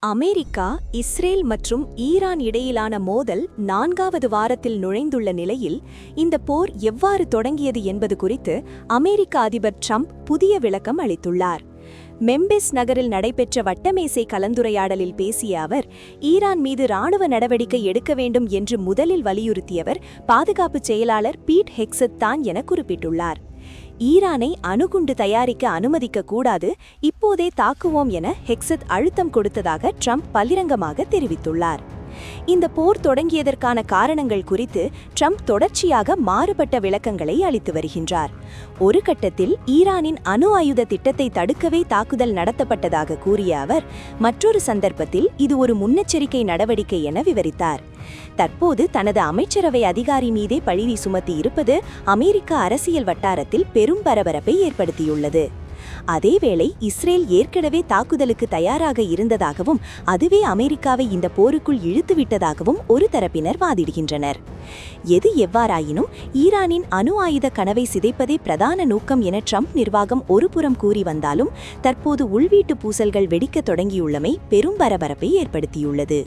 America, Israel மற்றும் Iran இடையிலான மோதல் 4வது வாரத்தில் நுழைந்துள்ள நிலையில் இந்த போர் எவ்வாறு தொடங்கியது என்பது குறித்து அமெரிக்க அதிபர் ட்ரம்ப் புதிய விளக்கம் அளித்துள்ளார். மெம்பிஸ் நகரில் நடைபெற்ற வட்டமேசை கலந்துரையாடலில் பேசிய அவர், ஈரான் மீது இராணுவ நடவடிக்கை எடுக்க வேண்டும் என்று முதலில் வலியுறுத்தியவர் பாதுகாப்பு செயலாளர் பீட் ஹெக்ஸத் தான் என குறிப்பிட்டுள்ளார். ஈரானை அணுகுண்டு தயாரிக்க அனுமதிக்க கூடாது, இப்போதே தாக்குவோம் என ஹெக்ஸத் அழுத்தம் கொடுத்ததாக ட்ரம்ப் பகிரங்கமாக தெரிவித்துள்ளார். இந்த போர் தொடங்கியதற்கான காரணங்கள் குறித்து ட்ரம்ப் தொடர்ச்சியாக மாறுபட்ட விளக்கங்களை அளித்து வருகின்றார். ஒரு கட்டத்தில் ஈரானின் அணு ஆயுத திட்டத்தை தடுக்கவே தாக்குதல் நடத்தப்பட்டதாக கூறிய அவர், மற்றொரு சந்தர்ப்பத்தில் இது ஒரு முன்னெச்சரிக்கை நடவடிக்கை என விவரித்தார். தற்போது தனது அமைச்சரவை அதிகாரி மீதே பழியை சுமத்தி இருப்பது அமெரிக்க அரசியல் வட்டாரத்தில் பெரும் பரபரப்பை ஏற்படுத்தியுள்ளது. அதேவேளை இஸ்ரேல் ஏற்கனவே தாக்குதலுக்கு தயாராக இருந்ததாகவும் அதுவே அமெரிக்காவை இந்த போருக்குள் இழுத்துவிட்டதாகவும் ஒரு தரப்பினர் வாதிடுகின்றனர். எது எவ்வாறாயினும் ஈரானின் அணு ஆயுத கனவை சிதைப்பதே பிரதான நோக்கம் என ட்ரம்ப் நிர்வாகம் ஒருபுறம் கூறி வந்தாலும் தற்போது உள்வீட்டு பூசல்கள் வெடிக்க தொடங்கியுள்ளமை பெரும் பரபரப்பை ஏற்படுத்தியுள்ளது.